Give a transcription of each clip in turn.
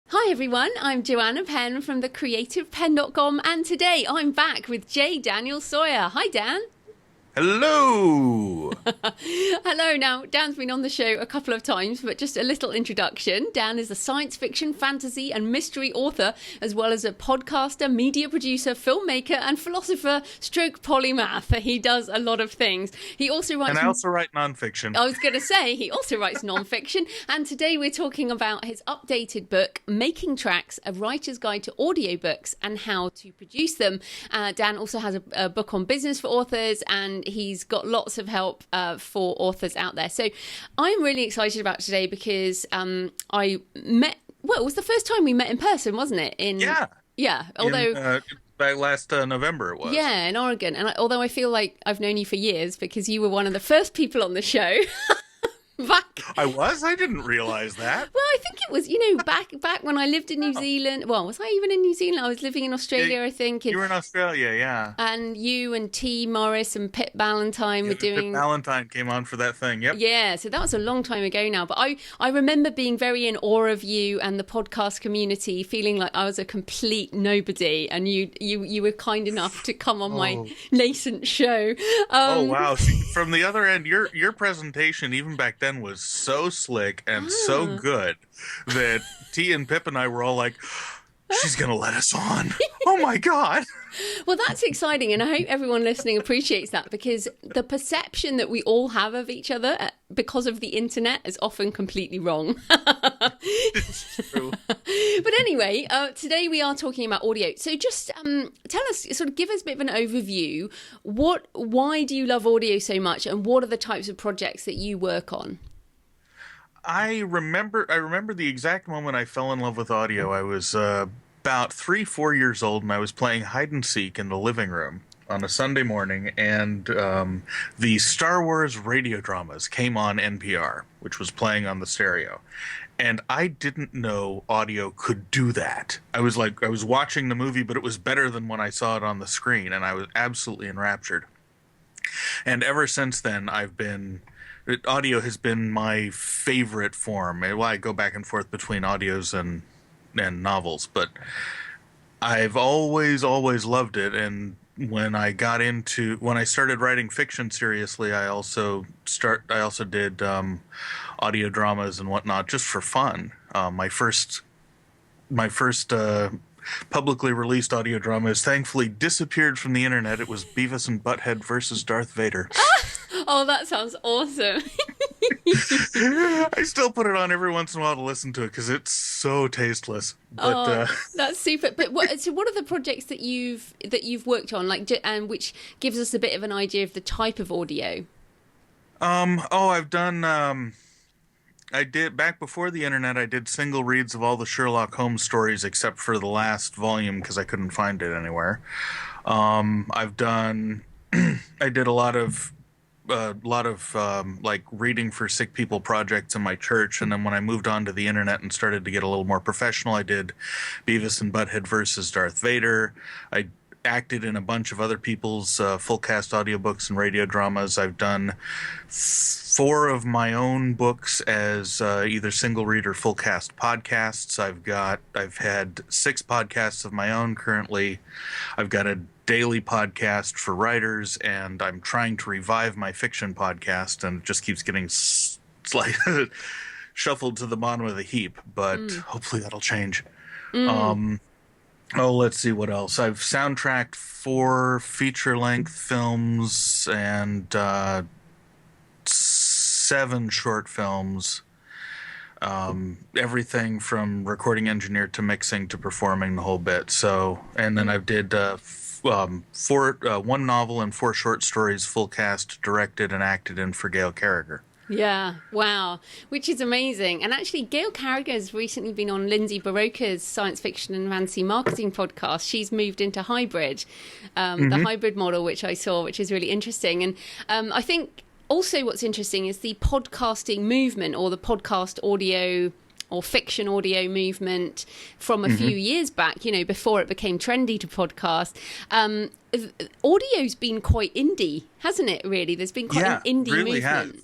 Hi everyone, I'm Joanna Penn from thecreativepenn.com and today I'm back with Daniel Sawyer. Hi Dan. Hello. Hello. Now, Dan's been on the show a couple of times, but just a little introduction. Dan is a science fiction, fantasy, and mystery author, as well as a podcaster, media producer, filmmaker, and philosopher stroke polymath. He does a lot of things. He also writes... And I also write nonfiction. I was going to say, he also writes nonfiction. And today we're talking about his updated book, Making Tracks, A Writer's Guide to Audiobooks and How to Produce Them. Dan also has a book on business for authors, and he's got lots of help for authors out there. So I'm really excited about today because I met, well, it was the first time we met in person, wasn't it? Yeah. Although... back last November it was. Yeah, in Oregon. And although I feel like I've known you for years because you were one of the first people on the show. I was? I didn't realize that. Well, I think it was, back when I lived in New Zealand. Well, was I even in New Zealand? I was living in Australia, I think. You were in Australia, yeah. And you and T. Morris and Pip Ballantyne were doing... Pip Ballantyne came on for that thing, yep. Yeah, so that was a long time ago now. But I remember being very in awe of you and the podcast community, feeling like I was a complete nobody. And you were kind enough to come on my nascent show. Oh, wow. See, from the other end, your presentation, even back then, was so slick and so good that T and Pip and I were all like, she's gonna let us on. Oh my god. Well, that's exciting, and I hope everyone listening appreciates that, because the perception that we all have of each other because of the internet is often completely wrong. It's true. But anyway, today we are talking about audio. So just tell us, sort of give us a bit of an overview. Why do you love audio so much, and what are the types of projects that you work on? I remember the exact moment I fell in love with audio. I was about 3-4 years old, and I was playing hide and seek in the living room on a Sunday morning, and the Star Wars radio dramas came on NPR, which was playing on the stereo. And I didn't know audio could do that. I was watching the movie, but it was better than when I saw it on the screen, and I was absolutely enraptured. And ever since then, audio has been my favorite form. Well, I go back and forth between audios and novels, but I've always loved it. And when I started writing fiction seriously, I also did audio dramas and whatnot just for fun. My first publicly released audio drama has thankfully disappeared from the internet. It was Beavis and Butthead versus Darth Vader. Oh, that sounds awesome. I still put it on every once in a while to listen to it because it's so tasteless. But, that's super. But what are the projects that you've worked on, and which gives us a bit of an idea of the type of audio? I've done. I did, back before the internet, I did single reads of all the Sherlock Holmes stories except for the last volume because I couldn't find it anywhere. I did a lot of like reading for sick people projects in my church, and then when I moved on to the internet and started to get a little more professional, I did Beavis and Butthead versus Darth Vader. I acted in a bunch of other people's full cast audiobooks and radio dramas. I've done 4 of my own books as either single read or full cast podcasts. I've had 6 podcasts of my own currently. I've got a daily podcast for writers, and I'm trying to revive my fiction podcast, and it just keeps getting shuffled to the bottom of the heap, but hopefully that'll change. Let's see what else. I've soundtracked 4 feature-length films and 7 short films. Everything from recording engineer to mixing to performing, the whole bit. So, and then I did 1 novel and 4 short stories, full cast, directed and acted in for Gail Carriger. Yeah, wow, which is amazing. And actually, Gail Carriger has recently been on Lindsay Baroka's science fiction and fantasy marketing podcast. She's moved into hybrid, the hybrid model, which I saw, which is really interesting. And I think also what's interesting is the podcasting movement, or the podcast audio or fiction audio movement from a few years back, before it became trendy to podcast. Audio's been quite indie, hasn't it, really? There's been quite an indie really movement. Has.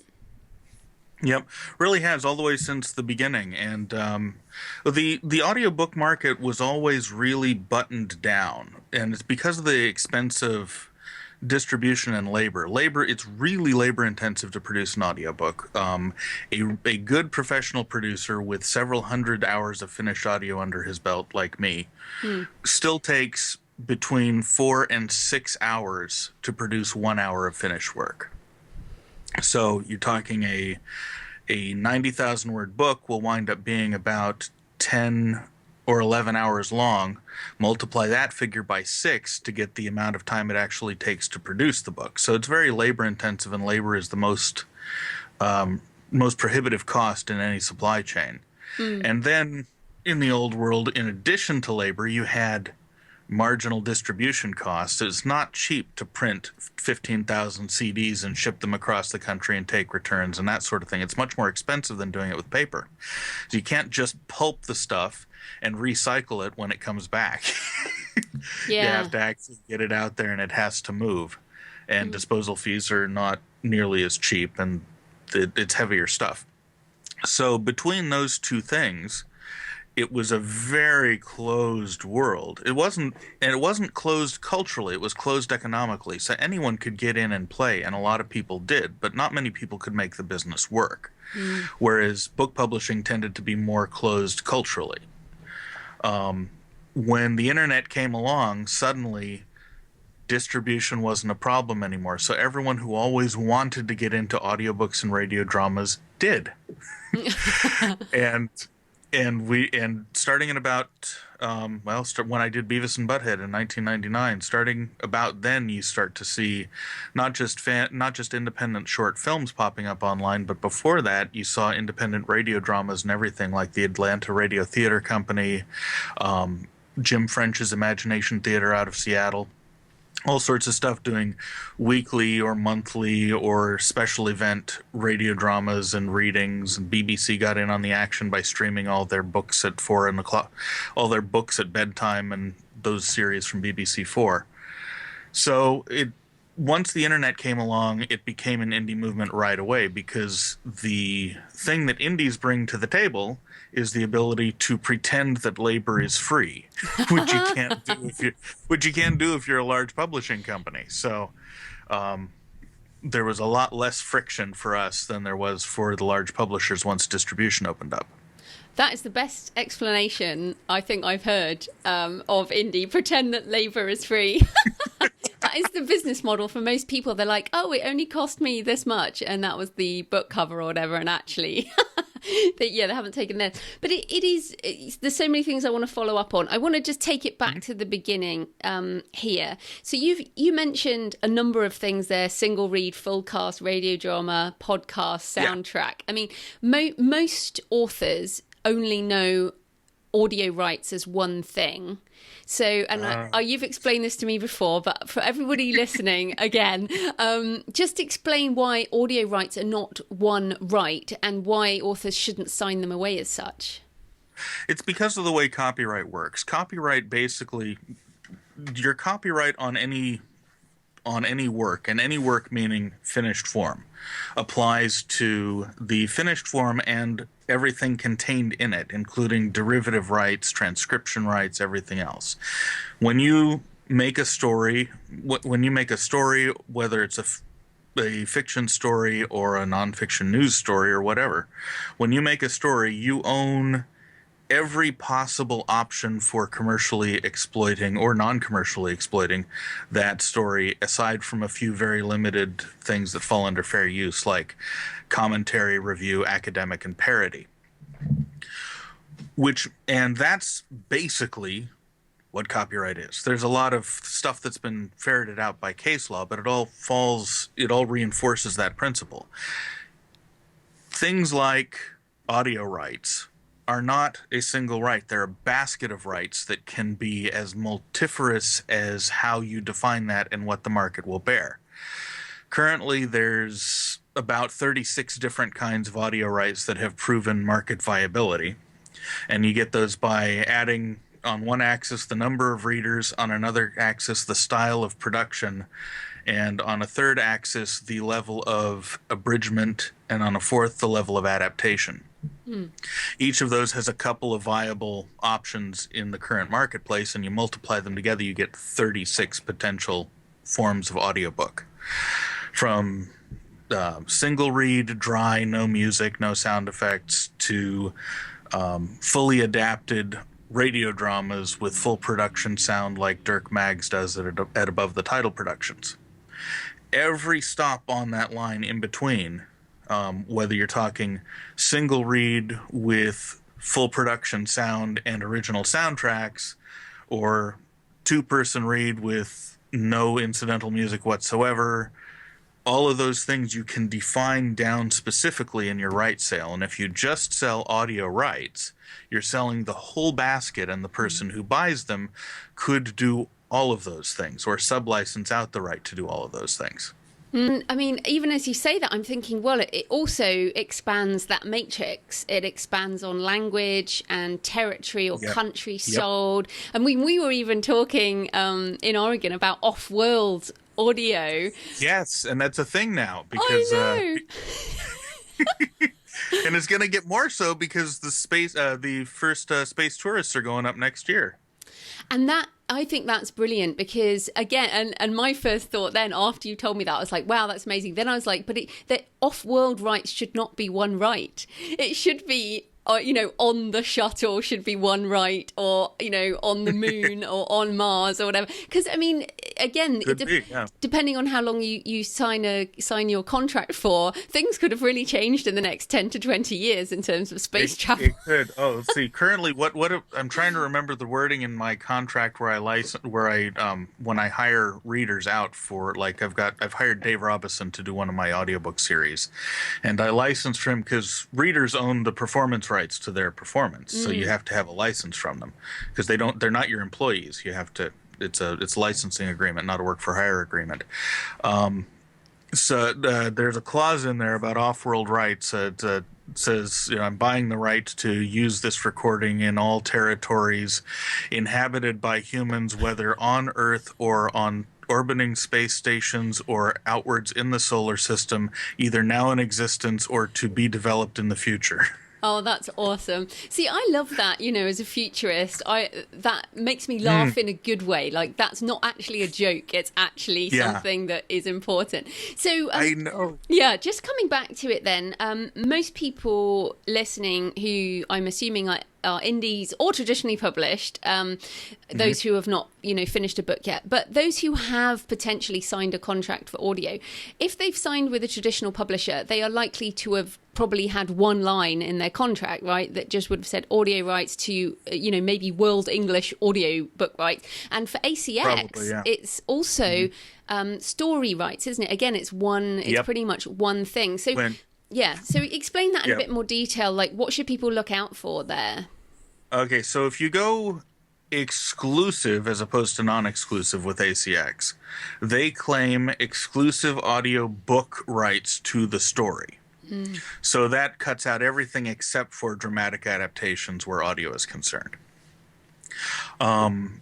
Yep, really has all the way since the beginning, and the audiobook market was always really buttoned down, and it's because of the expensive distribution and labor. It's really labor intensive to produce an audiobook. A good professional producer with several hundred hours of finished audio under his belt, like me, Hmm. still takes between 4 and 6 hours to produce 1 hour of finished work. So you're talking a 90,000 word book will wind up being about 10 or 11 hours long. Multiply that figure by 6 to get the amount of time it actually takes to produce the book. So it's very labor intensive, and labor is the most prohibitive cost in any supply chain. Hmm. And then in the old world, in addition to labor, you had marginal distribution costs. It's not cheap to print 15,000 CDs and ship them across the country and take returns and that sort of thing. It's much more expensive than doing it with paper. So you can't just pulp the stuff and recycle it when it comes back. You Yeah. have to actually get it out there, and it has to move. And disposal fees are not nearly as cheap, and it's heavier stuff. So between those two things, it was a very closed world. It wasn't closed culturally, it was closed economically. So anyone could get in and play, and a lot of people did, but not many people could make the business work. Hmm. Whereas book publishing tended to be more closed culturally. When the internet came along, suddenly distribution wasn't a problem anymore. So everyone who always wanted to get into audiobooks and radio dramas did. And and starting in about when I did Beavis and Butthead in 1999, starting about then, you start to see not just independent short films popping up online, but before that you saw independent radio dramas and everything, like the Atlanta Radio Theater Company, Jim French's Imagination Theater out of Seattle, all sorts of stuff doing weekly or monthly or special event radio dramas and readings. And BBC got in on the action by streaming all their books at 4 o'clock, all their books at bedtime, and those series from BBC Four. So once the internet came along, it became an indie movement right away, because the thing that indies bring to the table is the ability to pretend that labor is free, which you can't do if you're a large publishing company. So there was a lot less friction for us than there was for the large publishers once distribution opened up. That is the best explanation I think I've heard of indie. Pretend that labor is free. That is the business model for most people. They're like, oh, it only cost me this much. And that was the book cover or whatever. And actually, they haven't taken that. But there's so many things I want to follow up on. I want to just take it back to the beginning here. So you mentioned a number of things there: single read, full cast, radio drama, podcast, soundtrack. Yeah. I mean, most authors only know audio rights as one thing. So, and you've explained this to me before, but for everybody listening, again, just explain why audio rights are not one right and why authors shouldn't sign them away as such. It's because of the way copyright works. Copyright, basically, your copyright on any work, and any work meaning finished form, applies to the finished form and everything contained in it, including derivative rights, transcription rights, everything else. When you make a story, whether it's a fiction story or a nonfiction news story or whatever, when you make a story, you own every possible option for commercially exploiting or non-commercially exploiting that story, aside from a few very limited things that fall under fair use, like commentary, review, academic, and parody. And that's basically what copyright is. There's a lot of stuff that's been ferreted out by case law, but it all reinforces that principle. Things like audio rights are not a single right. They're a basket of rights that can be as multifarious as how you define that and what the market will bear. Currently, there's about 36 different kinds of audio rights that have proven market viability. And you get those by adding on one axis the number of readers, on another axis the style of production, and on a third axis, the level of abridgment, and on a fourth, the level of adaptation. Each of those has a couple of viable options in the current marketplace, and you multiply them together, you get 36 potential forms of audiobook. From single read, dry, no music, no sound effects, to fully adapted radio dramas with full production sound like Dirk Maggs does at Above the Title Productions. Every stop on that line in between, whether you're talking single read with full production sound and original soundtracks, or two-person read with no incidental music whatsoever, all of those things you can define down specifically in your rights sale. And if you just sell audio rights, you're selling the whole basket, and the person who buys them could do all of those things or sublicense out the right to do all of those things. I mean, even as you say that, I'm thinking, well, it also expands that matrix. It expands on language and territory or country sold. And we were even talking in Oregon about off-world audio. Yes, and that's a thing now because I know. and it's going to get more so because the first space tourists are going up next year. And that, I think that's brilliant because, again, and my first thought then after you told me that, I was like, wow, that's amazing. Then I was like, but the off-world rights should not be one right. It should be, on the shuttle should be one right, or, on the moon or on Mars or whatever. Because, I mean, again, depending on how long you sign your contract for, things could have really changed in the next 10 to 20 years in terms of space travel. It could. Oh, let's see. Currently, what I'm trying to remember the wording in my contract when I hire readers out for, like, I've hired Dave Robison to do one of my audiobook series, and I licensed for him because readers own the performance rights to their performance, so you have to have a license from them because they're not your employees. You have to. It's a licensing agreement, not a work for hire agreement. So there's a clause in there about off-world rights. It says, I'm buying the right to use this recording in all territories inhabited by humans, whether on Earth or on orbiting space stations or outwards in the solar system, either now in existence or to be developed in the future. Oh, that's awesome. See, I love that, as a futurist. That makes me laugh in a good way. Like, that's not actually a joke. It's actually something that is important. So I know. Yeah, just coming back to it then, most people listening who I'm assuming are indies or traditionally published, those who have not, finished a book yet, but those who have potentially signed a contract for audio, if they've signed with a traditional publisher, they are likely to have probably had one line in their contract, right, that just would have said audio rights to, maybe world English audio book rights. And for ACX, it's also story rights, isn't it? Again, it's pretty much one thing. So so explain that in a bit more detail. Like, what should people look out for there? Okay, so if you go exclusive as opposed to non-exclusive with ACX, they claim exclusive audio book rights to the story. So that cuts out everything except for dramatic adaptations where audio is concerned. And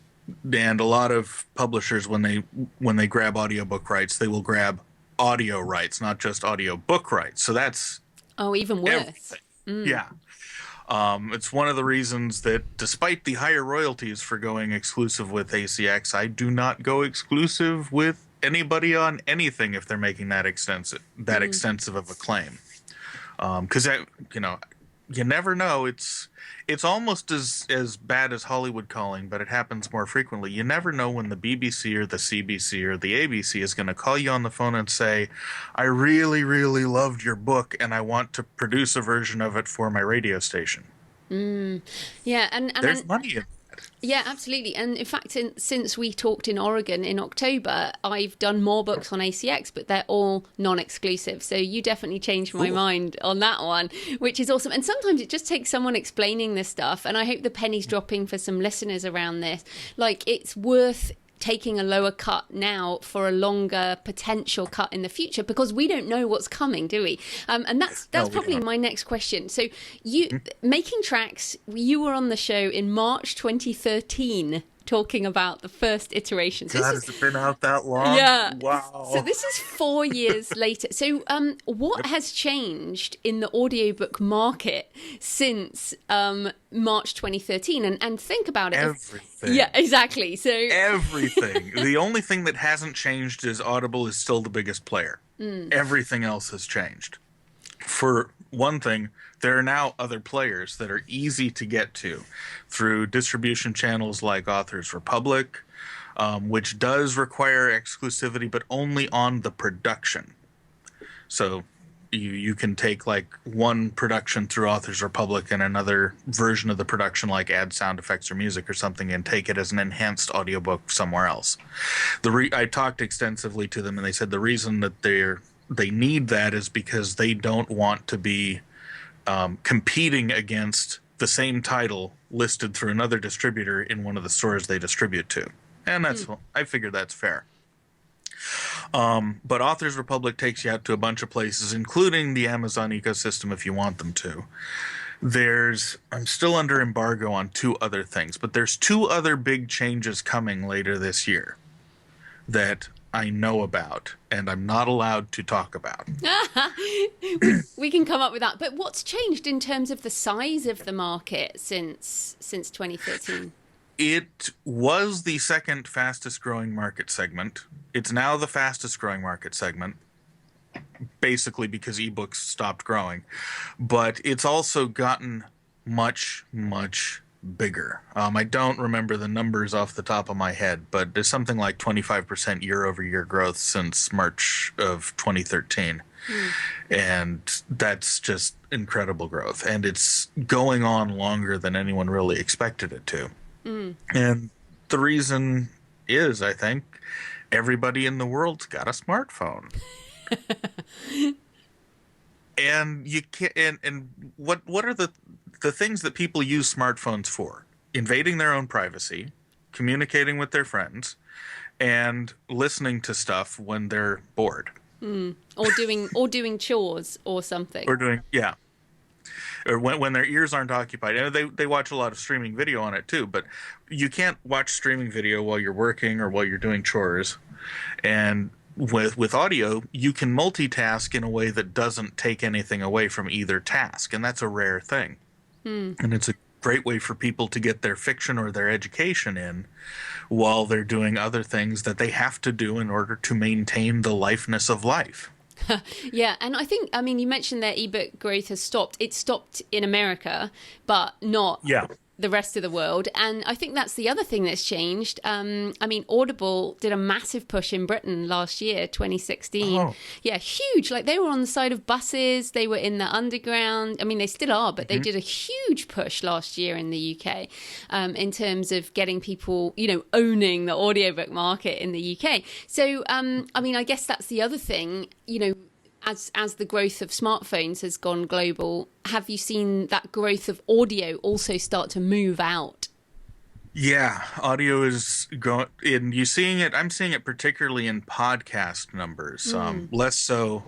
a lot of publishers, when they grab audiobook rights, they will grab audio rights, not just audiobook rights. So that's even worse. Everything. Yeah. It's one of the reasons that despite the higher royalties for going exclusive with ACX, I do not go exclusive with anybody on anything if they're making that extensive of a claim. Because you never know. It's almost as bad as Hollywood calling, but it happens more frequently. You never know when the BBC or the CBC or the ABC is going to call you on the phone and say, I really, really loved your book and I want to produce a version of it for my radio station. Yeah, and there's money in that. Yeah, absolutely. And in fact, since we talked in Oregon in October, I've done more books on ACX, but they're all non-exclusive. So you definitely changed my mind on that one, which is awesome. And sometimes it just takes someone explaining this stuff. And I hope the penny's dropping for some listeners around this. Like, it's worth taking a lower cut now for a longer potential cut in the future, because we don't know what's coming, do we? And that's probably my next question. So you making tracks, you were on the show in March 2013. talking about the first iteration. So God, has it been out that long? yeah. Wow. So this is 4 years later. So what has changed in the audiobook market since March 2013? And think about it. Everything. Yeah, exactly. So everything. The only thing that hasn't changed is Audible is still the biggest player. Everything else has changed. For one thing, there are now other players that are easy to get to through distribution channels like Authors Republic, which does require exclusivity, but only on the production. So you can take like one production through Authors Republic and another version of the production, like add sound effects or music or something, and take it as an enhanced audiobook somewhere else. I talked extensively to them, and they said the reason that they need that is because they don't want to be competing against the same title listed through another distributor in one of the stores they distribute to. And that's I figure that's fair. But Authors Republic takes you out to a bunch of places, including the Amazon ecosystem if you want them to. I'm still under embargo on 2 other things, but there's 2 other big changes coming later this year that I know about, and I'm not allowed to talk about. we can come up with that. But what's changed in terms of the size of the market since 2013? It was the second fastest growing market segment. It's now the fastest growing market segment, basically because ebooks stopped growing. But it's also gotten much, much bigger. I don't remember the numbers off the top of my head, but there's something like 25% year-over-year growth since March of 2013. And that's just incredible growth. And it's going on longer than anyone really expected it to. And the reason is, I think, everybody in the world's got a smartphone. And you can't. And what are the things that people use smartphones for? Invading their own privacy, communicating with their friends, and listening to stuff when they're bored. Or doing chores or something. Or when their ears aren't occupied. And they watch a lot of streaming video on it too, but you can't watch streaming video while you're working or while you're doing chores. And with audio, you can multitask in a way that doesn't take anything away from either task, and that's a rare thing. And it's a great way for people to get their fiction or their education in while they're doing other things that they have to do in order to maintain the lifeness of life. Yeah, and I mean, you mentioned that ebook growth has stopped. It stopped in America, but not the rest of the world. And I think that's the other thing that's changed. I mean, Audible did a massive push in Britain last year, 2016. Oh. Yeah, huge. Like, they were on the side of buses. They were in the underground. I mean, they still are, but they did a huge push last year in the UK in terms of getting people, owning the audiobook market in the UK. So, I mean, I guess that's the other thing, as the growth of smartphones has gone global, have you seen that growth of audio also start to move out? Yeah, audio is going, and you seeing it. I'm seeing it particularly in podcast numbers. Less so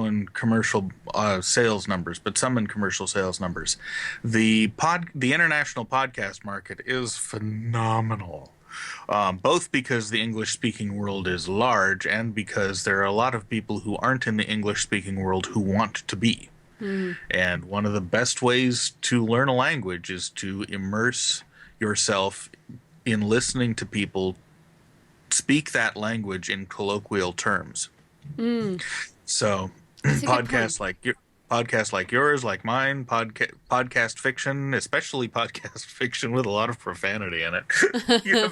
in commercial sales numbers, but some in commercial sales numbers. The international podcast market is phenomenal. Both because the English-speaking world is large and because there are a lot of people who aren't in the English-speaking world who want to be. And one of the best ways to learn a language is to immerse yourself in listening to people speak that language in colloquial terms. So podcasts like yours, like mine, podcast fiction, especially podcast fiction with a lot of profanity in it. You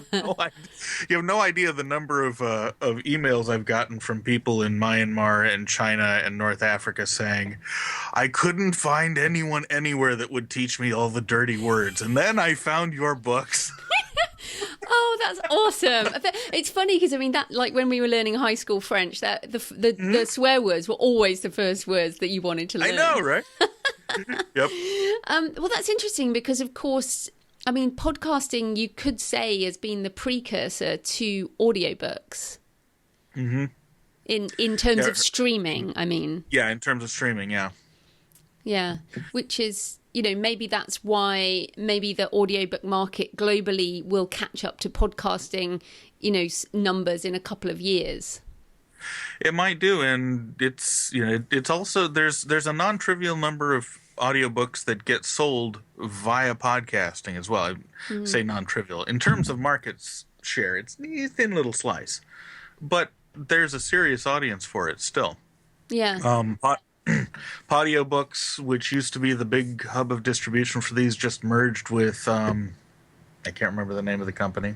have no idea the number of emails I've gotten from people in Myanmar and China and North Africa saying, I couldn't find anyone anywhere that would teach me all the dirty words, and then I found your books. Oh, that's awesome. It's funny because, I mean, that, like, when we were learning high school French, that the swear words were always the first words that you wanted to learn. I know, right? Yep. Well, that's interesting because, of course, I mean, podcasting, you could say, has been the precursor to audiobooks. In terms of streaming, I mean. Yeah, in terms of streaming, yeah. Yeah, which is maybe that's why maybe the audiobook market globally will catch up to podcasting, numbers in a couple of years. It might do, and it's also there's a non-trivial number of audiobooks that get sold via podcasting as well. I say non-trivial. In terms of market share, it's a thin little slice, but there's a serious audience for it still. Yeah. Audiobooks, which used to be the big hub of distribution for these, just merged with I can't remember the name of the company.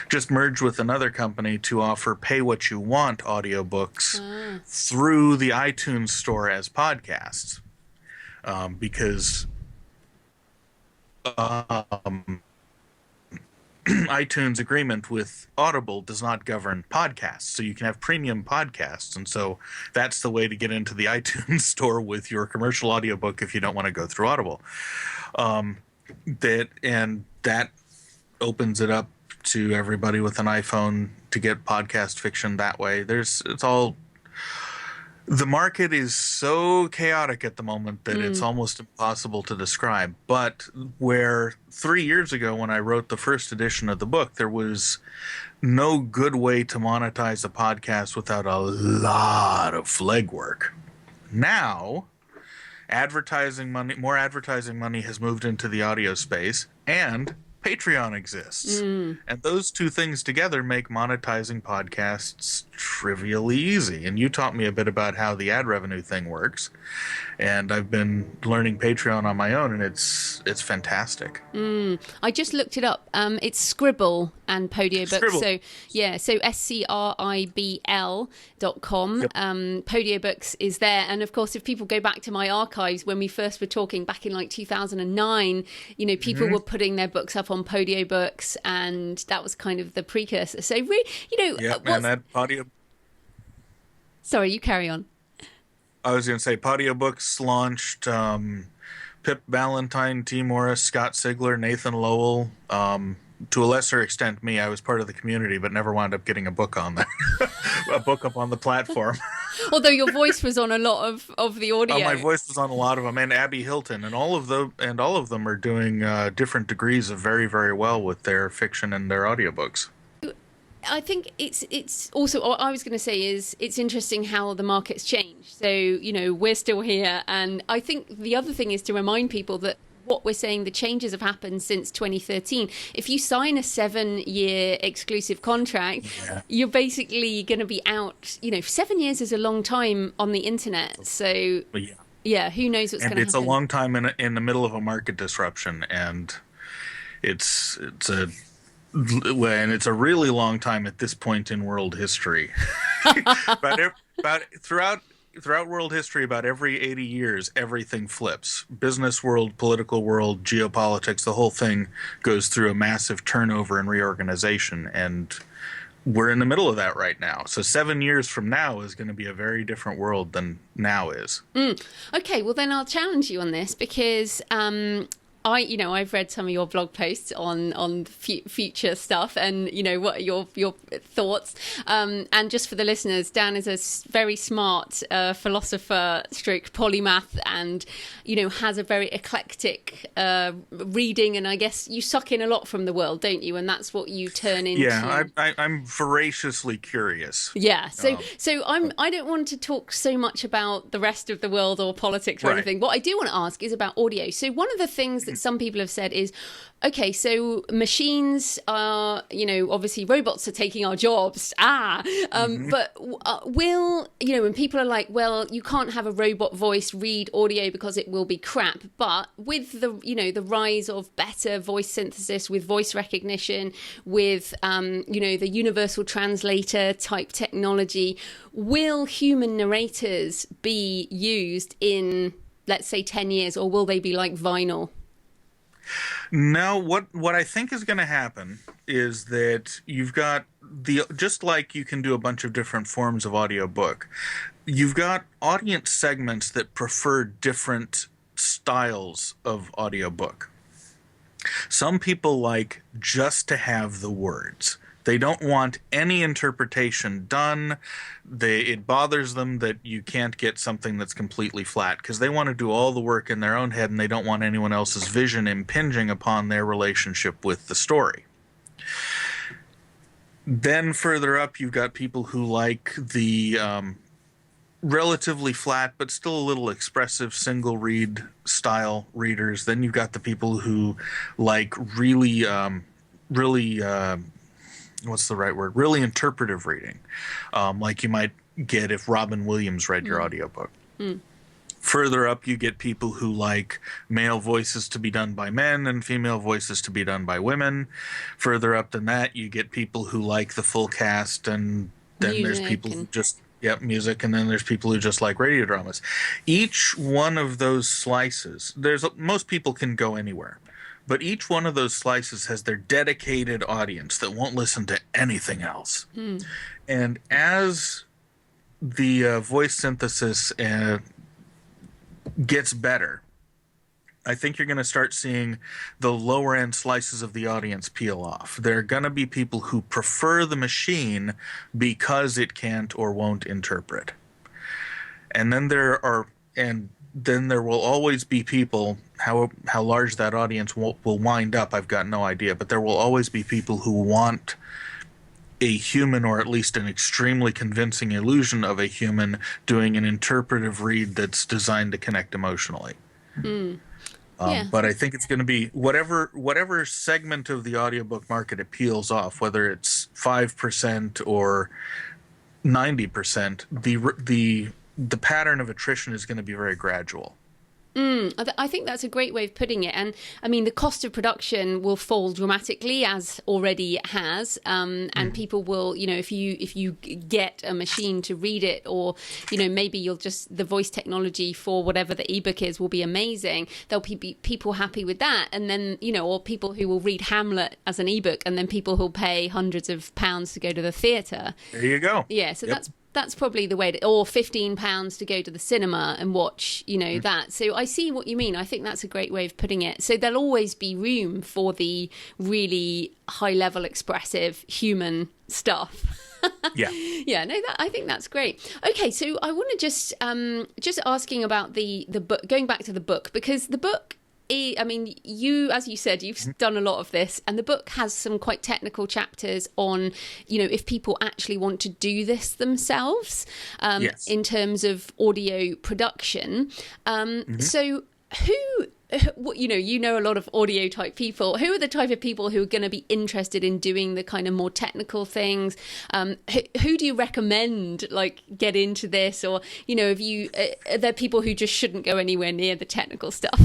Just merged with another company to offer pay-what-you-want audiobooks through the iTunes store as podcasts. Because iTunes' agreement with Audible does not govern podcasts, so you can have premium podcasts, and so that's the way to get into the iTunes store with your commercial audiobook if you don't want to go through Audible. That opens it up to everybody with an iPhone to get podcast fiction that way. The market is so chaotic at the moment that it's almost impossible to describe. But where 3 years ago when I wrote the first edition of the book, there was no good way to monetize a podcast without a lot of legwork. Now, more advertising money has moved into the audio space, and Patreon exists. And those two things together make monetizing podcasts trivially easy. And you taught me a bit about how the ad revenue thing works. And I've been learning Patreon on my own, and it's fantastic. I just looked it up. It's Scribble and Audiobook. Scribble. So scribl.com. Yep. Audiobooks is there. And of course, if people go back to my archives, when we first were talking back in like 2009, people were putting their books up on Audiobooks, and that was kind of the precursor. So, And that audio. Sorry, you carry on. I was going to say, Audiobooks launched Pip Ballantyne, T. Morris, Scott Sigler, Nathan Lowell. To a lesser extent, me. I was part of the community, but never wound up getting a book on that. A book up on the platform. Although your voice was on a lot of the audio. My voice was on a lot of them, and Abby Hilton, and all of them are doing different degrees of very, very well with their fiction and their audiobooks. I think it's also, what I was going to say is it's interesting how the market's changed. So, we're still here. And I think the other thing is to remind people that what we're saying, the changes have happened since 2013. If you sign a 7-year exclusive contract, you're basically going to be out, 7 years is a long time on the internet. So, yeah, who knows what's going to happen. And it's a long time in the middle of a market disruption. And it's a really long time at this point in world history. Throughout world history, about every 80 years, everything flips. Business world, political world, geopolitics, the whole thing goes through a massive turnover and reorganization. And we're in the middle of that right now. So 7 years from now is going to be a very different world than now is. Okay, well then I'll challenge you on this because I've read some of your blog posts on future stuff, and what are your thoughts. And just for the listeners, Dan is a very smart philosopher, stroke polymath, and has a very eclectic reading. And I guess you suck in a lot from the world, don't you? And that's what you turn into. Yeah, I'm voraciously curious. Yeah, so I don't want to talk so much about the rest of the world or politics or anything. What I do want to ask is about audio. So one of the things that some people have said is, okay, so machines are, obviously robots are taking our jobs. But will, when people are like, well, you can't have a robot voice read audio because it will be crap. But with the, the rise of better voice synthesis, with voice recognition, with, the universal translator type technology, will human narrators be used in, let's say, 10 years, or will they be like vinyl? No, what I think is going to happen is that you've got just like you can do a bunch of different forms of audiobook, you've got audience segments that prefer different styles of audiobook. Some people like just to have the words. They don't want any interpretation done. It bothers them that you can't get something that's completely flat, because they want to do all the work in their own head, and they don't want anyone else's vision impinging upon their relationship with the story. Then further up, you've got people who like the relatively flat but still a little expressive single read style readers. Then you've got the people who like really what's the right word? Really interpretive reading, like you might get if Robin Williams read your audiobook. Further up, you get people who like male voices to be done by men and female voices to be done by women. Further up than that, you get people who like the full cast, and then there's people who just music, and then there's people who just like radio dramas. Each one of those slices, most people can go anywhere. But each one of those slices has their dedicated audience that won't listen to anything else. And as the voice synthesis gets better, I think you're going to start seeing the lower end slices of the audience peel off. There are going to be people who prefer the machine because it can't or won't interpret. And then there will always be people, how large that audience will wind up, I've got no idea, but there will always be people who want a human, or at least an extremely convincing illusion of a human, doing an interpretive read that's designed to connect emotionally. But I think it's going to be whatever segment of the audiobook market it peels off, whether it's 5% or 90%, the pattern of attrition is going to be very gradual. I think that's a great way of putting it. And I mean, the cost of production will fall dramatically, as already it has. And people will, if you get a machine to read it, or, maybe the voice technology for whatever the ebook is will be amazing. There'll be people happy with that. And then, or people who will read Hamlet as an ebook, and then people who'll pay hundreds of pounds to go to the theatre. There you go. Yeah. So that's probably the way or £15 to go to the cinema and watch, that. So I see what you mean. I think that's a great way of putting it. So there'll always be room for the really high level expressive human stuff. I think that's great. Okay, so I want to just asking about the book, going back to the book, because the book, I mean, as you said, you've done a lot of this, and the book has some quite technical chapters on, if people actually want to do this themselves, in terms of audio production. So who, a lot of audio type people. Who are the type of people who are going to be interested in doing the kind of more technical things? Who do you recommend, get into this? Or, are there people who just shouldn't go anywhere near the technical stuff?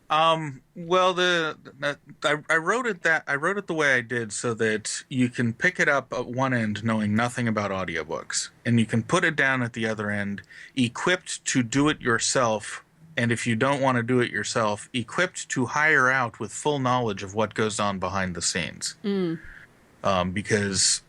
Well, I wrote it the way I did so that you can pick it up at one end knowing nothing about audiobooks, and you can put it down at the other end equipped to do it yourself. And if you don't want to do it yourself, equipped to hire out with full knowledge of what goes on behind the scenes. Because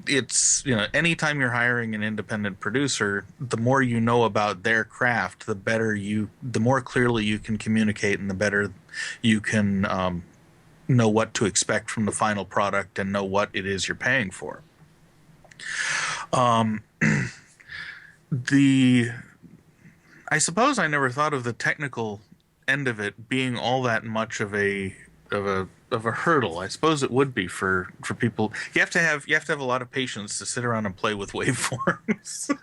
it's, anytime you're hiring an independent producer, the more you know about their craft, the more clearly you can communicate, and the better you can know what to expect from the final product and know what it is you're paying for. I suppose I never thought of the technical end of it being all that much of a hurdle. I suppose it would be for people. You have to have a lot of patience to sit around and play with waveforms.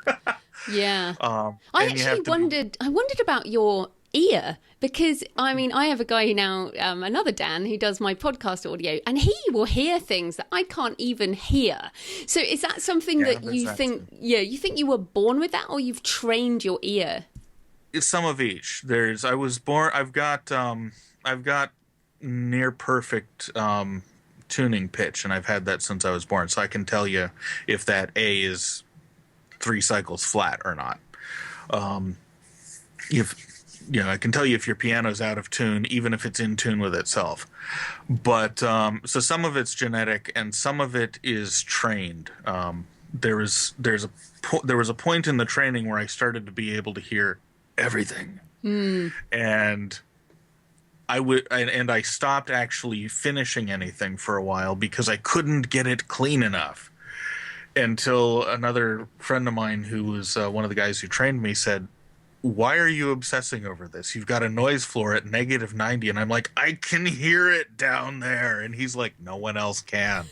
Yeah. I wondered about your ear, because I mean, I have a guy now, another Dan, who does my podcast audio, and he will hear things that I can't even hear. So is that something that you think you were born with that, or you've trained your ear? It's some of each. I've got near perfect tuning pitch, and I've had that since I was born, so I can tell you if that A is 3 cycles flat or not. I can tell you if your piano's out of tune, even if it's in tune with itself. But so some of it's genetic, and some of it is trained. There was a point in the training where I started to be able to hear everything, and and I stopped actually finishing anything for a while because I couldn't get it clean enough. Until another friend of mine, who was one of the guys who trained me, said, "Why are you obsessing over this? You've got a noise floor at -90." And I'm like, "I can hear it down there." And he's like, "No one else can."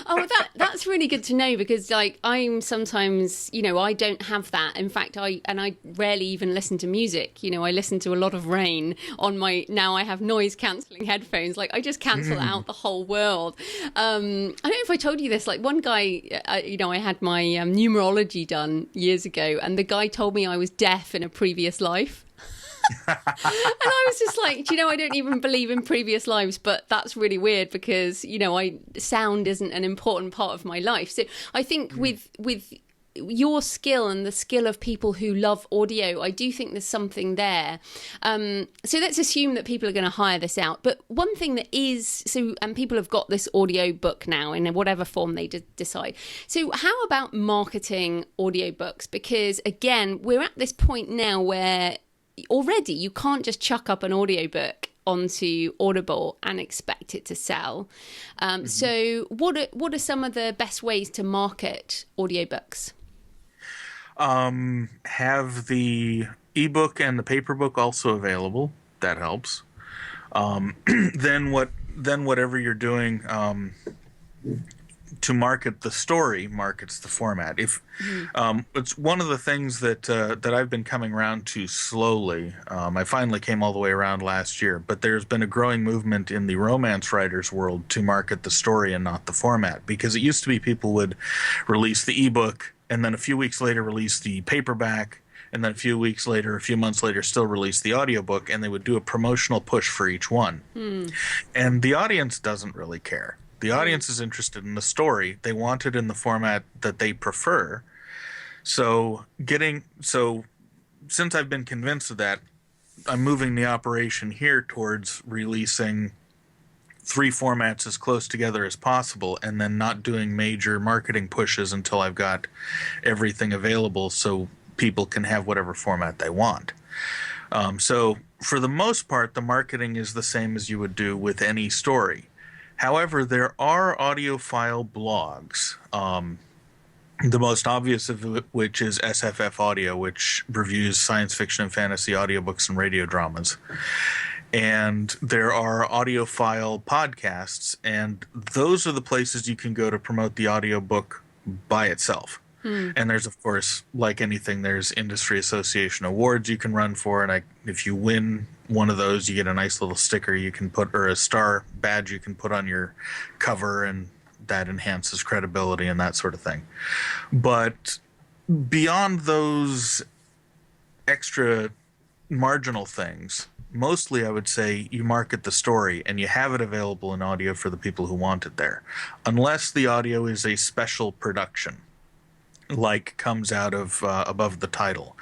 Oh, that's really good to know, because like I'm sometimes, I don't have that. In fact, I rarely even listen to music. I listen to a lot of rain on now I have noise cancelling headphones. Like I just cancel out the whole world. I don't know if I told you this. Like one guy, I had my numerology done years ago, and the guy told me I was deaf in a previous life. And I was just like, I don't even believe in previous lives, but that's really weird because, sound isn't an important part of my life. So I think with your skill and the skill of people who love audio, I do think there's something there. So let's assume that people are going to hire this out. But one thing that is, and people have got this audio book now in whatever form they decide. So how about marketing audiobooks? Because again, we're at this point now where already you can't just chuck up an audiobook onto Audible and expect it to sell. So what are some of the best ways to market audiobooks? Have the ebook and the paper book also available. That helps. Then whatever you're doing to market the story markets the format. It's one of the things that I've been coming around to slowly. I finally came all the way around last year, but there's been a growing movement in the romance writers world to market the story and not the format, because it used to be people would release the ebook and then a few weeks later release the paperback, and then a few months later still release the audiobook, and they would do a promotional push for each one. And the audience doesn't really care. The audience is interested in the story. They want it in the format that they prefer. So since I've been convinced of that, I'm moving the operation here towards releasing 3 formats as close together as possible, and then not doing major marketing pushes until I've got everything available so people can have whatever format they want. So for the most part, the marketing is the same as you would do with any story. However, there are audiophile blogs, the most obvious of which is SFF Audio, which reviews science fiction and fantasy audiobooks and radio dramas. And there are audiophile podcasts, and those are the places you can go to promote the audiobook by itself. And there's, of course, like anything, there's industry association awards you can run for, and if you win one of those, you get a nice little sticker you can put, or a star badge you can put on your cover, and that enhances credibility and that sort of thing. But beyond those extra marginal things, mostly I would say you market the story and you have it available in audio for the people who want it there, unless the audio is a special production, like comes out of above the title.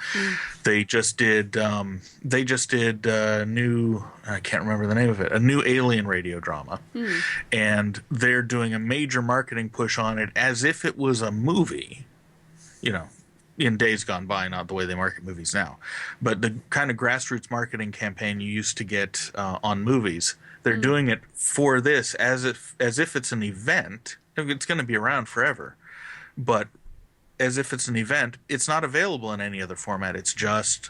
They just did a new, I can't remember the name of it, a new alien radio drama, and they're doing a major marketing push on it as if it was a movie, in days gone by, not the way they market movies now, but the kind of grassroots marketing campaign you used to get on movies. They're doing it for this as if it's an event. It's going to be around forever, but as if it's an event. It's not available in any other format. It's just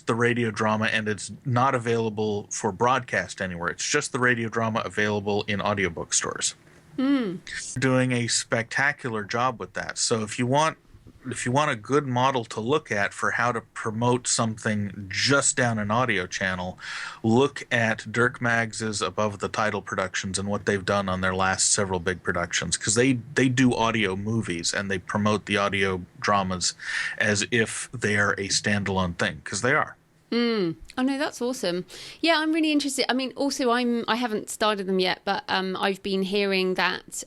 the radio drama, and it's not available for broadcast anywhere. It's just the radio drama available in audiobook stores. Doing a spectacular job with that. So if you want a good model to look at for how to promote something just down an audio channel, look at Dirk Maggs's Above the Title Productions and what they've done on their last several big productions, because they do audio movies and they promote the audio dramas as if they are a standalone thing, because they are. Oh no, that's awesome. Yeah, I'm really interested. I mean, also I haven't started them yet, but I've been hearing that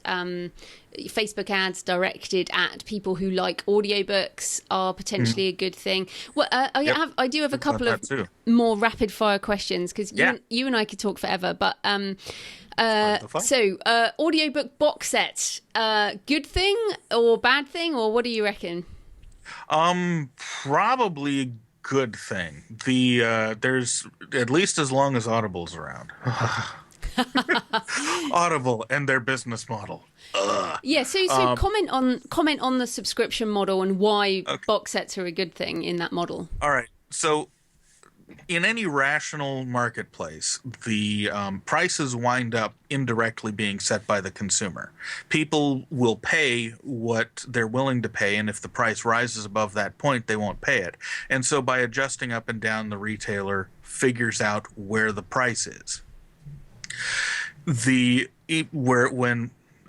Facebook ads directed at people who like audiobooks are potentially a good thing. Well, I do have a couple of more rapid fire questions, because you and I could talk forever, but audiobook box set, good thing or bad thing, or what do you reckon? Probably good thing. There's at least as long as Audible's around. Audible and their business model. Ugh. Yeah, so comment on the subscription model and why Okay. box sets are a good thing in that model. All right. So in any rational marketplace, the prices wind up indirectly being set by the consumer. People will pay what they're willing to pay, and if the price rises above that point, they won't pay it. And so by adjusting up and down, the retailer figures out where the price is. In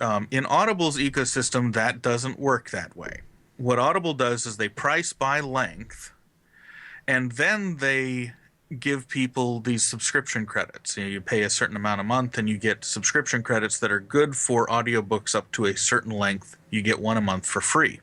Audible's ecosystem, that doesn't work that way. What Audible does is they price by length, and then they give people these subscription credits. You pay a certain amount a month and you get subscription credits that are good for audiobooks up to a certain length. You get one a month for free.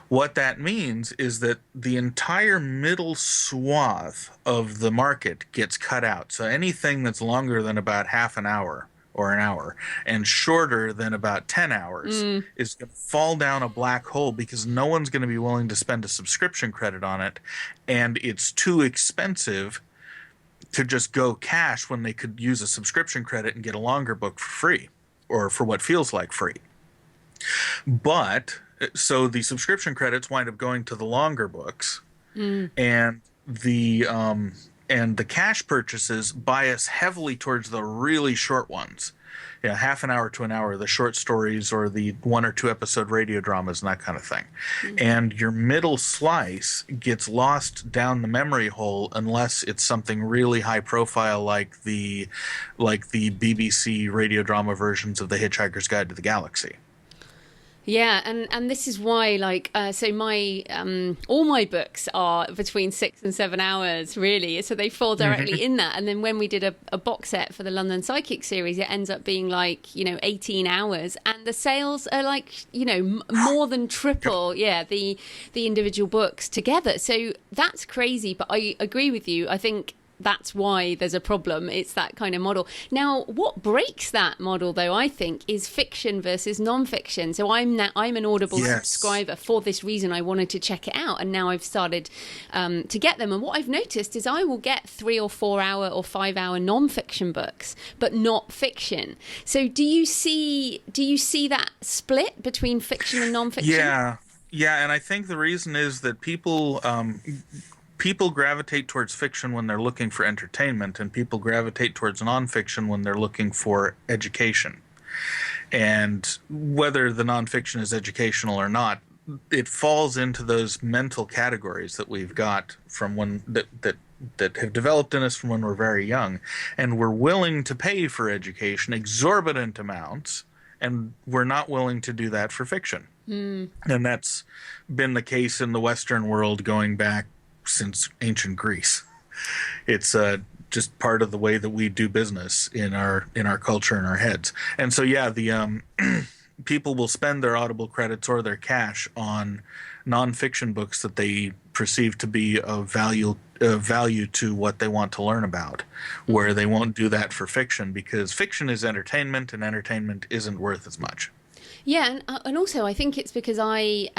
What that means is that the entire middle swath of the market gets cut out. So anything that's longer than about half an hour or an hour and shorter than about 10 hours is going to fall down a black hole because no one's going to be willing to spend a subscription credit on it, and it's too expensive to just go cash when they could use a subscription credit and get a longer book for free, or for what feels like free. But so the subscription credits wind up going to the longer books, and the cash purchases bias heavily towards the really short ones. Half an hour to an hour, the short stories or the 1 or 2 episode radio dramas and that kind of thing. And your middle slice gets lost down the memory hole unless it's something really high profile like the BBC radio drama versions of The Hitchhiker's Guide to the Galaxy. Yeah, and this is why, so my all my books are between 6 and 7 hours, really. So they fall directly in that. And then when we did a box set for the London Psychic series, it ends up being 18 hours, and the sales are more than triple. Yeah, the individual books together. So that's crazy. But I agree with you. I think that's why there's a problem. It's that kind of model. Now, what breaks that model, though, I think, is fiction versus non-fiction. So I'm an Audible subscriber for this reason. I wanted to check it out, and now I've started to get them. And what I've noticed is I will get 3 or 4 hour or 5 hour non-fiction books, but not fiction. So do you see that split between fiction and non-fiction? Yeah, and I think the reason is that people gravitate towards fiction when they're looking for entertainment, and people gravitate towards nonfiction when they're looking for education. And whether the nonfiction is educational or not, it falls into those mental categories that we've got from that have developed in us from when we're very young, and we're willing to pay for education exorbitant amounts, and we're not willing to do that for fiction. And that's been the case in the Western world going back since ancient Greece. It's just part of the way that we do business in our culture and our heads. And so the people will spend their Audible credits or their cash on nonfiction books that they perceive to be of value to what they want to learn about, where they won't do that for fiction because fiction is entertainment and entertainment isn't worth as much. Yeah, and also I think it's because I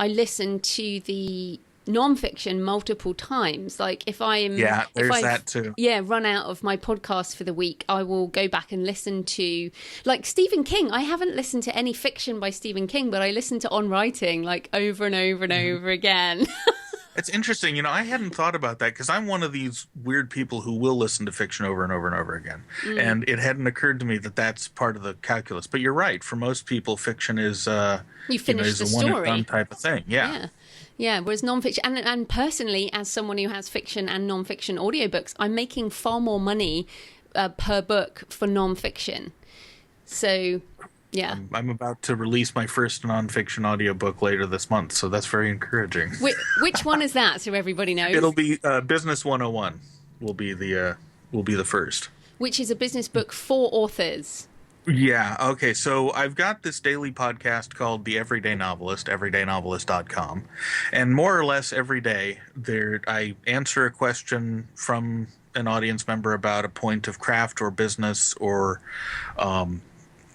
listen to the non-fiction multiple times. Like if that too. Run out of my podcast for the week, I will go back and listen to Stephen King. I haven't listened to any fiction by Stephen King, but I listen to On Writing over and over and over again. It's interesting. I hadn't thought about that because I'm one of these weird people who will listen to fiction over and over and over again. And it hadn't occurred to me that that's part of the calculus. But you're right. For most people, fiction is you finish is the a story. one and done type of thing. Yeah, whereas non-fiction, and personally, as someone who has fiction and non-fiction audiobooks, I'm making far more money per book for non-fiction. So, yeah. I'm about to release my first non-fiction audiobook later this month, so that's very encouraging. Which one is that, so everybody knows? It'll be Business 101 will be the first. Which is a business book for authors. Yeah, okay, so I've got this daily podcast called The Everyday Novelist, everydaynovelist.com, and more or less every day I answer a question from an audience member about a point of craft or business or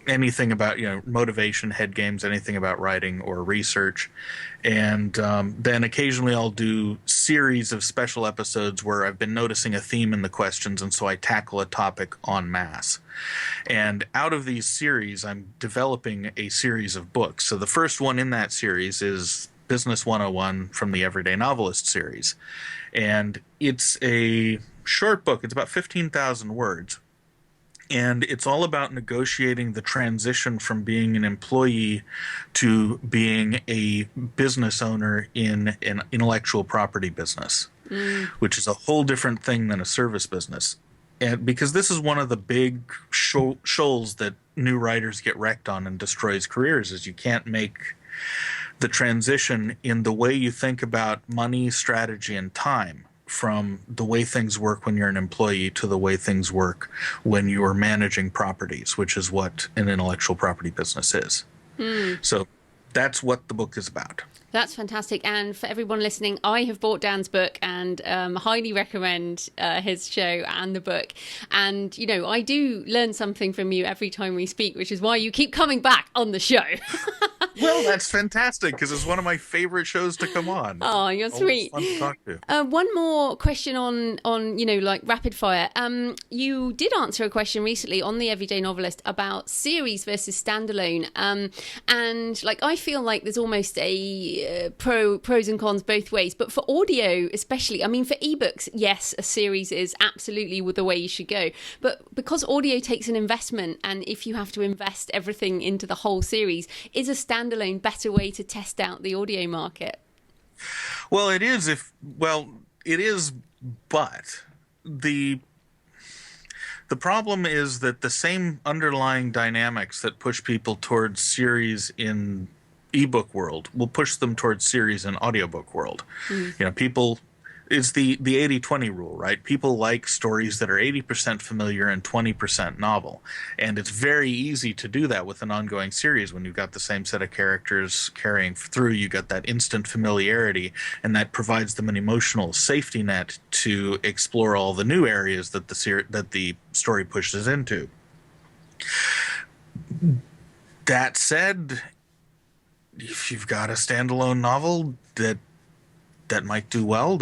anything about motivation, head games, anything about writing or research. And then occasionally I'll do series of special episodes where I've been noticing a theme in the questions, and so I tackle a topic en masse. And out of these series, I'm developing a series of books. So the first one in that series is Business 101 from the Everyday Novelist series. And it's a short book. It's about 15,000 words. And it's all about negotiating the transition from being an employee to being a business owner in an intellectual property business, which is a whole different thing than a service business. And because this is one of the big shoals that new writers get wrecked on and destroys careers, is you can't make the transition in the way you think about money, strategy, and time from the way things work when you're an employee to the way things work when you're managing properties, which is what an intellectual property business is. So that's what the book is about. That's fantastic. And for everyone listening, I have bought Dan's book and highly recommend his show and the book. And, I do learn something from you every time we speak, which is why you keep coming back on the show. Well, that's fantastic, because it's one of my favorite shows to come on. Oh, you're sweet. Fun to talk to. One more question on like rapid fire. You did answer a question recently on the Everyday Novelist about series versus standalone. And like I feel like there's almost a pros and cons both ways. But for audio, especially, I mean, for ebooks, yes, a series is absolutely the way you should go. But because audio takes an investment, and if you have to invest everything into the whole series, is a standalone better way to test out the audio market? Well, it is but the problem is that the same underlying dynamics that push people towards series in ebook world will push them towards series in audiobook world. People, it's the 80-20 rule, right? People like stories that are 80% familiar and 20% novel. And it's very easy to do that with an ongoing series. When you've got the same set of characters carrying through, you got that instant familiarity, and that provides them an emotional safety net to explore all the new areas that the story pushes into. That said, if you've got a standalone novel that might do well,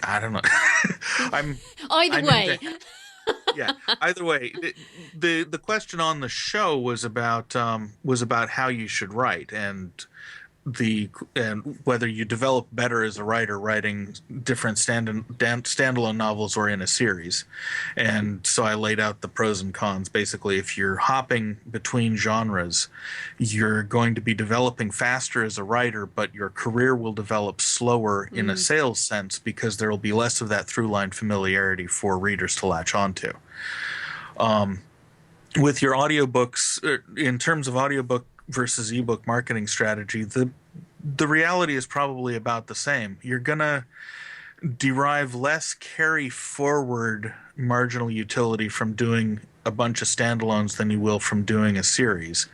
I don't know. Either way, the question on the show was about how you should write, and whether you develop better as a writer writing different standalone novels or in a series. And so I laid out the pros and cons. Basically, if you're hopping between genres, you're going to be developing faster as a writer, but your career will develop slower in a sales sense, because there will be less of that through-line familiarity for readers to latch onto. With your audiobooks, in terms of audiobook versus ebook marketing strategy, the reality is probably about the same. You're gonna derive less carry forward marginal utility from doing a bunch of standalones than you will from doing a series.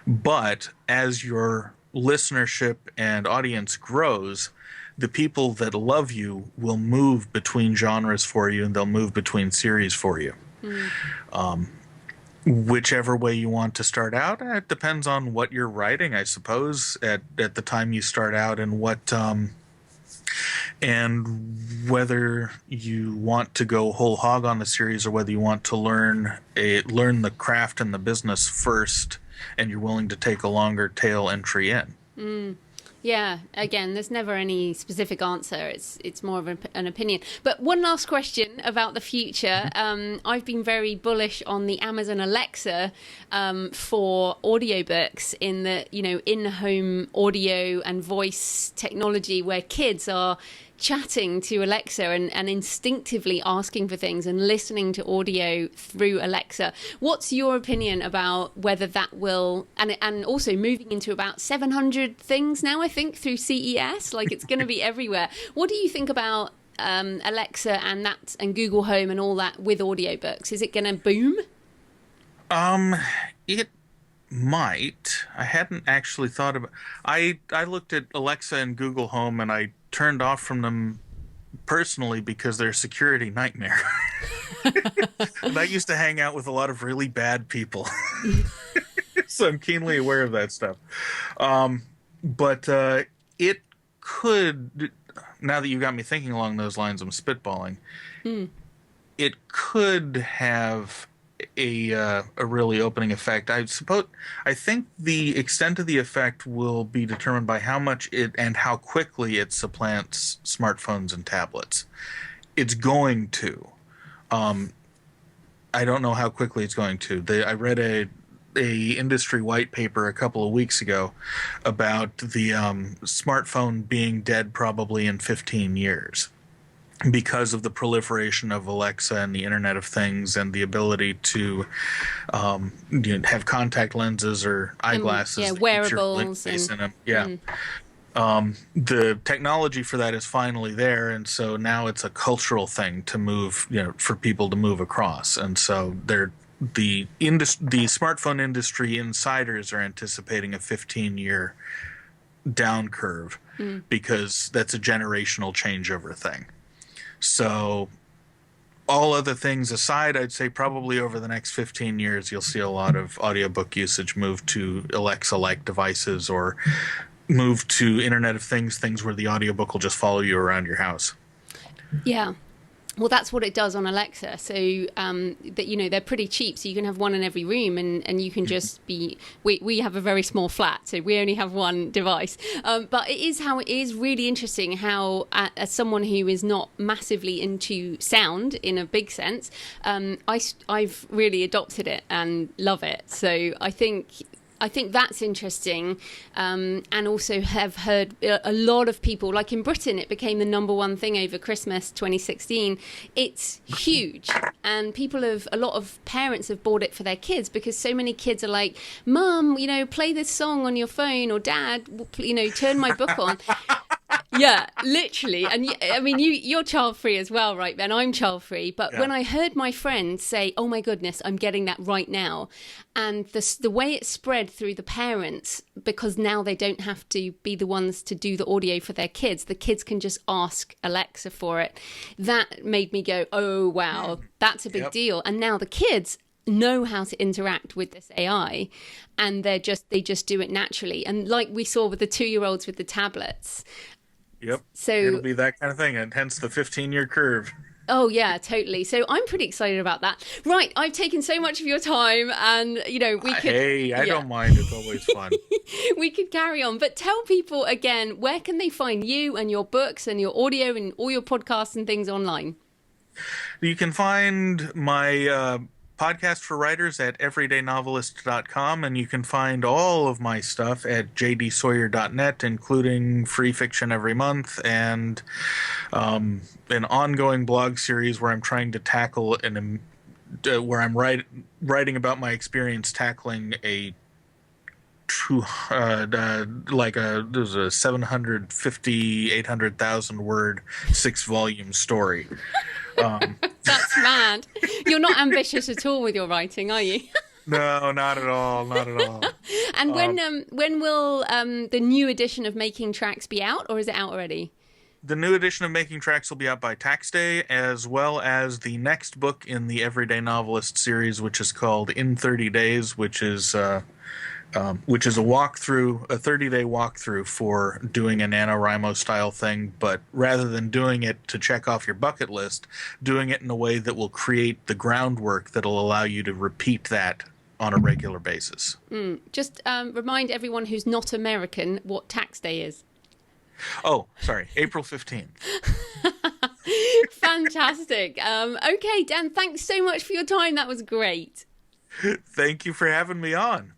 But as your listenership and audience grows, the people that love you will move between genres for you, and they'll move between series for you. Whichever way you want to start out, it depends on what you're writing, I suppose, at the time you start out, and and whether you want to go whole hog on the series, or whether you want to learn the craft and the business first, and you're willing to take a longer tail entry in. Yeah, again, there's never any specific answer. It's more of an opinion. But one last question about the future. I've been very bullish on the Amazon Alexa for audiobooks, in the in-home audio and voice technology, where kids are chatting to Alexa and instinctively asking for things and listening to audio through Alexa. What's your opinion about whether that will, and also moving into about 700 things now, I think, through CES, like it's going to be everywhere. What do you think about Alexa and Google Home and all that with audiobooks? Is it going to boom? It might. I hadn't actually thought about. I looked at Alexa and Google Home, and I turned off from them personally because they're a security nightmare. And I used to hang out with a lot of really bad people. So I'm keenly aware of that stuff. But it could, now that you got me thinking along those lines, I'm spitballing. It could have a really opening effect. I think the extent of the effect will be determined by how much it and how quickly it supplants smartphones and tablets. It's going to. I don't know how quickly it's going to. I read a industry white paper a couple of weeks ago about the smartphone being dead probably in 15 years because of the proliferation of Alexa and the Internet of Things and the ability to have contact lenses or eyeglasses, wearables, in them. The technology for that is finally there, and so now it's a cultural thing to move, for people to move across, and so the smartphone industry insiders are anticipating a 15-year down curve because that's a generational changeover thing. So all other things aside, I'd say probably over the next 15 years, you'll see a lot of audiobook usage move to Alexa-like devices or move to Internet of Things where the audiobook will just follow you around your house. Yeah. Well, that's what it does on Alexa. So they're pretty cheap. So you can have one in every room, and you can just be. We have a very small flat, so we only have one device. But it is really interesting how, as someone who is not massively into sound in a big sense, I've really adopted it and love it. So I think that's interesting, and also have heard a lot of people, like in Britain, it became the number one thing over Christmas 2016. It's huge, and a lot of parents have bought it for their kids because so many kids are like, Mum, play this song on your phone, or Dad, turn my book on. Yeah, literally. And I mean, you're child-free as well, right, Ben? I'm child-free. But when I heard my friend say, oh, my goodness, I'm getting that right now. And the way it spread through the parents, because now they don't have to be the ones to do the audio for their kids. The kids can just ask Alexa for it. That made me go, oh, wow, that's a big deal. And now the kids know how to interact with this AI, and they just do it naturally. And like we saw with the 2-year-olds with the tablets. Yep. So it'll be that kind of thing, and hence the 15-year curve. Oh, yeah, totally. So I'm pretty excited about that. Right. I've taken so much of your time, and, we could... Hey, I don't mind. It's always fun. We could carry on. But tell people again, where can they find you and your books and your audio and all your podcasts and things online? You can find my podcast for writers at everydaynovelist.com, and you can find all of my stuff at jdsawyer.net, including free fiction every month and an ongoing blog series where I'm trying to tackle where I'm writing about my experience tackling there's a 750, 800,000 word 6-volume story. That's mad. You're not ambitious at all with your writing, are you? No, not at all. Not at all. And when will the new edition of Making Tracks be out, or is it out already? The new edition of Making Tracks will be out by tax day, as well as the next book in the Everyday Novelist series, which is called In 30 Days, which is a walkthrough, a 30-day walkthrough for doing a NaNoWriMo style thing, but rather than doing it to check off your bucket list, doing it in a way that will create the groundwork that'll allow you to repeat that on a regular basis. Just remind everyone who's not American what tax day is. Oh, sorry, April 15th. Fantastic. Okay, Dan, thanks so much for your time. That was great. Thank you for having me on.